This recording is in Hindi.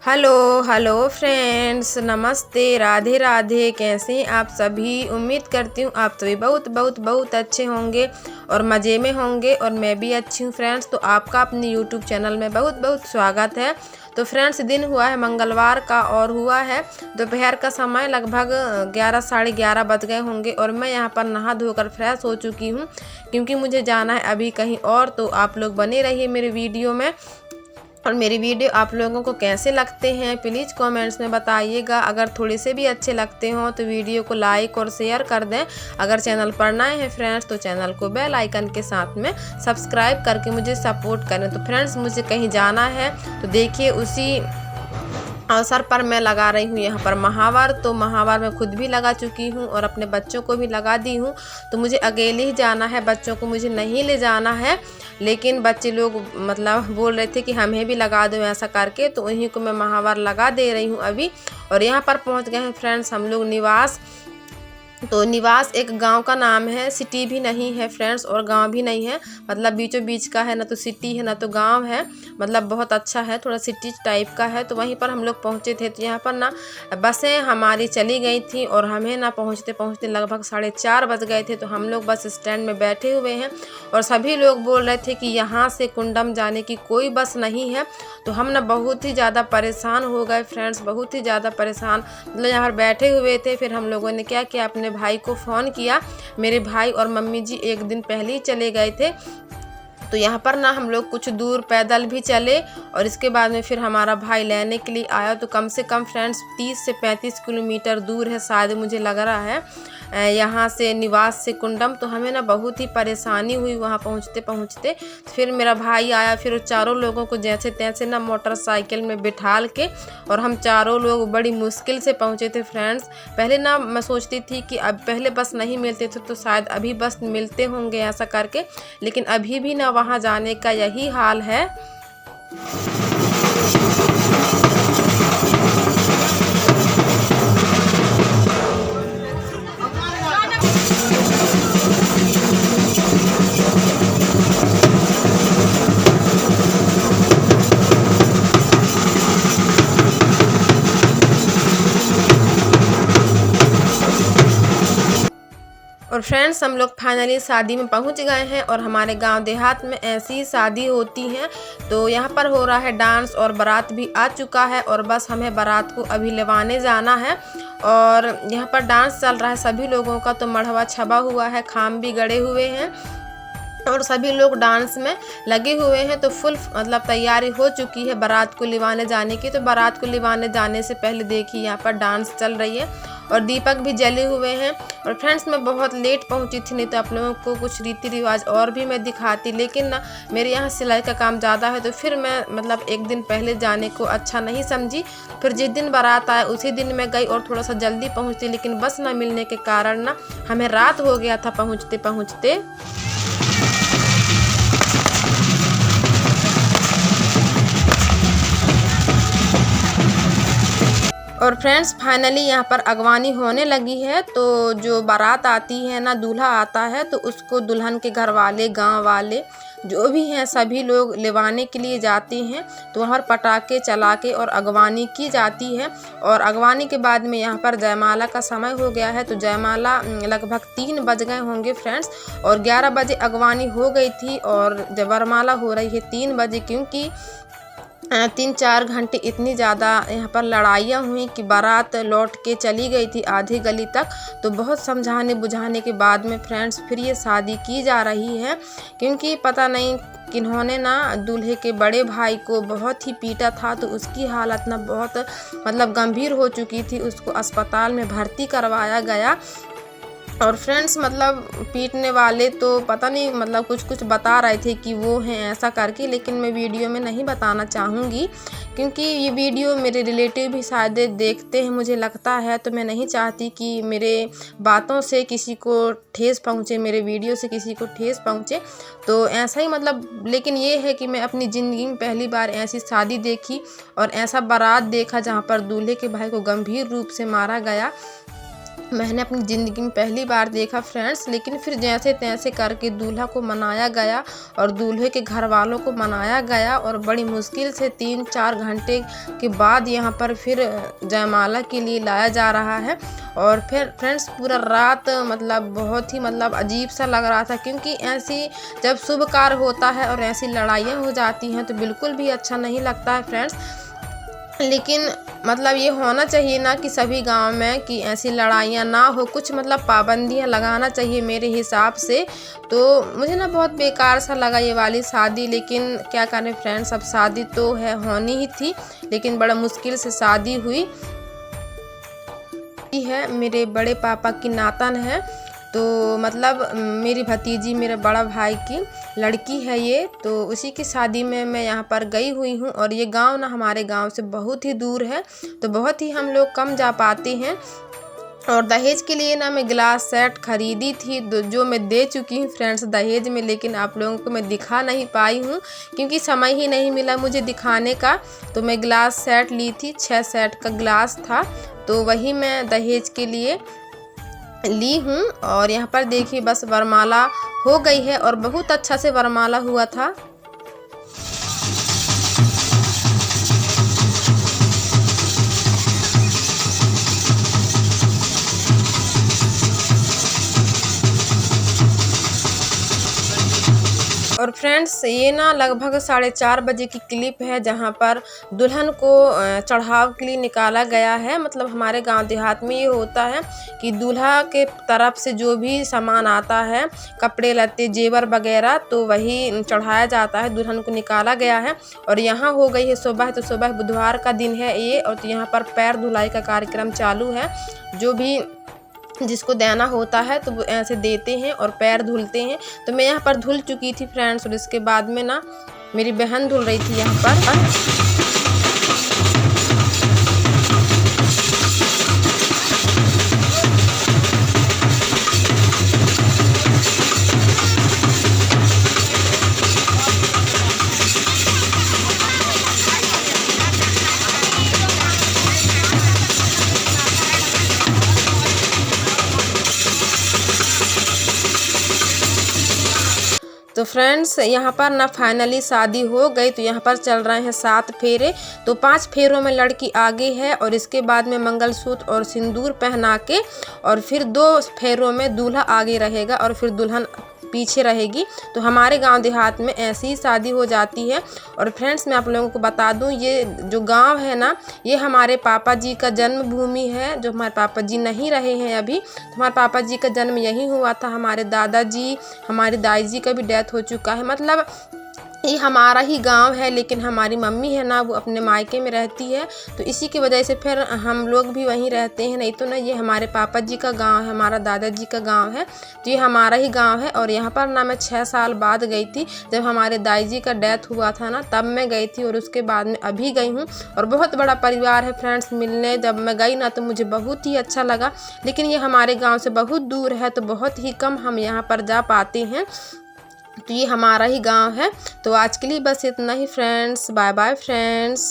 हेलो हेलो फ्रेंड्स, नमस्ते, राधे राधे। कैसे हैं आप सभी? उम्मीद करती हूँ आप सभी बहुत बहुत बहुत अच्छे होंगे और मज़े में होंगे और मैं भी अच्छी हूँ फ्रेंड्स। तो आपका अपने यूट्यूब चैनल में बहुत बहुत स्वागत है। तो फ्रेंड्स, दिन हुआ है मंगलवार का और हुआ है दोपहर का समय, लगभग 11 साढ़े 11 बज गए होंगे और मैं यहाँ पर नहा धोकर फ्रेश हो चुकी हूँ क्योंकि मुझे जाना है अभी कहीं और। तो आप लोग बने रहिए मेरे वीडियो में और मेरी वीडियो आप लोगों को कैसे लगते हैं प्लीज़ कमेंट्स में बताइएगा। अगर थोड़े से भी अच्छे लगते हों तो वीडियो को लाइक और शेयर कर दें। अगर चैनल पर नए हैं फ्रेंड्स तो चैनल को बेल आइकन के साथ में सब्सक्राइब करके मुझे सपोर्ट करें। तो फ्रेंड्स, मुझे कहीं जाना है तो देखिए उसी अवसर पर मैं लगा रही हूँ यहाँ पर महावर। तो महावर मैं खुद भी लगा चुकी हूँ और अपने बच्चों को भी लगा दी हूँ। तो मुझे अकेले ही जाना है, बच्चों को मुझे नहीं ले जाना है, लेकिन बच्चे लोग मतलब बोल रहे थे कि हमें भी लगा दो ऐसा करके, तो उन्हीं को मैं महावर लगा दे रही हूँ अभी। और यहाँ पर पहुँच गए हैं फ्रेंड्स हम लोग निवास। तो निवास एक गांव का नाम है, सिटी भी नहीं है फ्रेंड्स और गांव भी नहीं है, मतलब बीचों बीच का है, ना तो सिटी है ना तो गांव है, मतलब बहुत अच्छा है, थोड़ा सिटी टाइप का है। तो वहीं पर हम लोग पहुंचे थे। तो यहाँ पर ना बसें हमारी चली गई थी और हमें ना पहुंचते पहुंचते लगभग 4:30 बज गए थे। तो हम लोग बस स्टैंड में बैठे हुए हैं और सभी लोग बोल रहे थे कि यहाँ से कुंडम जाने की कोई बस नहीं है। तो हम ना बहुत ही ज़्यादा परेशान हो गए फ्रेंड्स, बहुत ही ज़्यादा परेशान। मतलब यहाँ पर बैठे हुए थे, फिर हम लोगों ने क्या किया, अपने भाई को फ़ोन किया। मेरे भाई और मम्मी जी एक दिन पहले ही चले गए थे। तो यहाँ पर ना हम लोग कुछ दूर पैदल भी चले और इसके बाद में फिर हमारा भाई लेने के लिए आया। तो कम से कम फ्रेंड्स 30 से 35 किलोमीटर दूर है शायद, मुझे लग रहा है यहाँ से निवास से कुंडम। तो हमें ना बहुत ही परेशानी हुई वहाँ पहुँचते पहुँचते। फिर मेरा भाई आया, फिर चारों लोगों को जैसे तैसे ना मोटरसाइकिल में बिठाल के और हम चारों लोग बड़ी मुश्किल से पहुँचे थे फ्रेंड्स। पहले ना मैं सोचती थी कि अब पहले बस नहीं मिलते थे तो शायद अभी बस मिलते होंगे ऐसा करके, लेकिन अभी भी ना वहाँ जाने का यही हाल है। और फ्रेंड्स, हम लोग फाइनली शादी में पहुंच गए हैं और हमारे गांव देहात में ऐसी ही शादी होती है। तो यहाँ पर हो रहा है डांस और बारात भी आ चुका है और बस हमें बारात को अभी लेवाने जाना है। और यहाँ पर डांस चल रहा है सभी लोगों का, तो मढ़वा छबा हुआ है, खाम भी गड़े हुए हैं और सभी लोग डांस में लगे हुए हैं। तो फुल मतलब तैयारी हो चुकी है बारात को लिवाने जाने की। तो बारात को लिवाने जाने से पहले देखिए यहाँ पर डांस चल रही है और दीपक भी जले हुए हैं। और फ्रेंड्स, मैं बहुत लेट पहुंची थी, नहीं तो आप लोगों को कुछ रीति रिवाज और भी मैं दिखाती, लेकिन ना मेरे यहाँ सिलाई का काम ज़्यादा है तो फिर मैं मतलब एक दिन पहले जाने को अच्छा नहीं समझी। फिर जिस दिन बारात आया उसी दिन मैं गई और थोड़ा सा जल्दी पहुँचती, लेकिन बस ना मिलने के कारण ना हमें रात हो गया था पहुँचते पहुँचते। और फ्रेंड्स, फाइनली यहाँ पर अगवानी होने लगी है। तो जो बारात आती है ना, दूल्हा आता है, तो उसको दुल्हन के घर वाले, गांव वाले जो भी हैं सभी लोग लेवाने के लिए जाते हैं। तो वहाँ पर पटाखे चला के और अगवानी की जाती है। और अगवानी के बाद में यहाँ पर जयमाला का समय हो गया है। तो जयमाला लगभग 3 बज गए होंगे फ्रेंड्स और 11 बजे अगवानी हो गई थी और जब वरमाला हो रही है 3 बजे, क्योंकि 3-4 घंटे इतनी ज़्यादा यहाँ पर लड़ाइयाँ हुई कि बारात लौट के चली गई थी आधी गली तक। तो बहुत समझाने बुझाने के बाद में फ्रेंड्स फिर ये शादी की जा रही है, क्योंकि पता नहीं किन्होंने ना दूल्हे के बड़े भाई को बहुत ही पीटा था। तो उसकी हालत ना बहुत मतलब गंभीर हो चुकी थी, उसको अस्पताल में भर्ती करवाया गया। और फ्रेंड्स मतलब पीटने वाले तो पता नहीं मतलब कुछ कुछ बता रहे थे कि वो हैं ऐसा करके, लेकिन मैं वीडियो में नहीं बताना चाहूँगी क्योंकि ये वीडियो मेरे रिलेटिव भी शायद देखते हैं मुझे लगता है, तो मैं नहीं चाहती कि मेरे बातों से किसी को ठेस पहुँचे, मेरे वीडियो से किसी को ठेस पहुँचे। तो ऐसा ही मतलब, लेकिन ये है कि मैं अपनी ज़िंदगी में पहली बार ऐसी शादी देखी और ऐसा बारात देखा जहाँ पर दूल्हे के भाई को गंभीर रूप से मारा गया। मैंने अपनी ज़िंदगी में पहली बार देखा फ्रेंड्स। लेकिन फिर जैसे तैसे करके दूल्हा को मनाया गया और दूल्हे के घर वालों को मनाया गया और बड़ी मुश्किल से 3-4 घंटे के बाद यहाँ पर फिर जयमाला के लिए लाया जा रहा है। और फिर फ्रेंड्स पूरा रात मतलब बहुत ही मतलब अजीब सा लग रहा था, क्योंकि ऐसी जब शुभ कार्य होता है और ऐसी लड़ाइयाँ हो जाती हैं तो बिल्कुल भी अच्छा नहीं लगता है फ्रेंड्स। लेकिन मतलब ये होना चाहिए ना कि सभी गांव में कि ऐसी लड़ाइयाँ ना हो, कुछ मतलब पाबंदियाँ लगाना चाहिए मेरे हिसाब से। तो मुझे ना बहुत बेकार सा लगा ये वाली शादी, लेकिन क्या करें फ्रेंड्स, अब शादी तो है होनी ही थी, लेकिन बड़ा मुश्किल से शादी हुई है। मेरे बड़े पापा की नातन है, तो मतलब मेरी भतीजी मेरे बड़ा भाई की लड़की है ये, तो उसी की शादी में मैं यहाँ पर गई हुई हूँ। और ये गांव ना हमारे गांव से बहुत ही दूर है, तो बहुत ही हम लोग कम जा पाते हैं। और दहेज के लिए ना मैं गिलास सेट खरीदी थी जो मैं दे चुकी हूँ फ्रेंड्स दहेज में, लेकिन आप लोगों को मैं दिखा नहीं पाई हूँ क्योंकि समय ही नहीं मिला मुझे दिखाने का। तो मैं गिलास सेट ली थी, 6 सेट का गिलास था, तो वही मैं दहेज के लिए ली हूँ। और यहाँ पर देखिए बस वरमाला हो गई है और बहुत अच्छा से वरमाला हुआ था। और फ्रेंड्स ये ना लगभग 4:30 बजे की क्लिप है जहाँ पर दुल्हन को चढ़ाव के लिए निकाला गया है। मतलब हमारे गांव देहात में ये होता है कि दूल्हा के तरफ से जो भी सामान आता है, कपड़े लत्ते जेवर वगैरह, तो वही चढ़ाया जाता है। दुल्हन को निकाला गया है और यहाँ हो गई है सुबह, तो सुबह बुधवार का दिन है ये, और तो यहाँ पर पैर धुलाई का कार्यक्रम चालू है। जो भी जिसको देना होता है तो वो ऐसे देते हैं और पैर धुलते हैं। तो मैं यहाँ पर धुल चुकी थी फ्रेंड्स, और इसके बाद में ना मेरी बहन धुल रही थी यहाँ पर। तो फ्रेंड्स यहाँ पर ना फाइनली शादी हो गई, तो यहाँ पर चल रहे हैं 7 फेरे। तो 5 फेरों में लड़की आगे है और इसके बाद में मंगलसूत्र और सिंदूर पहना के, और फिर 2 फेरों में दूल्हा आगे रहेगा और फिर दुल्हन पीछे रहेगी। तो हमारे गांव देहात में ऐसी ही शादी हो जाती है। और फ्रेंड्स मैं आप लोगों को बता दूं, ये जो गांव है ना, ये हमारे पापा जी का जन्मभूमि है। जो हमारे पापा जी नहीं रहे हैं अभी, तो हमारे पापा जी का जन्म यहीं हुआ था। हमारे दादाजी, हमारी दाई जी का भी डेथ हो चुका है। मतलब ये हमारा ही गांव है, लेकिन हमारी मम्मी है ना वो अपने मायके में रहती है, तो इसी की वजह से फिर हम लोग भी वहीं रहते हैं। नहीं तो ना ये हमारे पापा जी का गांव है, हमारा दादाजी का गांव है, तो ये हमारा ही गांव है। और यहाँ पर ना मैं 6 साल बाद गई थी, जब हमारे दाई जी का डेथ हुआ था ना, तब मैं गई थी, और उसके बाद में अभी गई हूँ। और बहुत बड़ा परिवार है फ्रेंड्स, मिलने जब मैं गई ना तो मुझे बहुत ही अच्छा लगा। लेकिन ये हमारे गाँव से बहुत दूर है, तो बहुत ही कम हम यहाँ पर जा पाते हैं। तो ये हमारा ही गांव है। तो आज के लिए बस इतना ही फ्रेंड्स, बाय बाय फ्रेंड्स।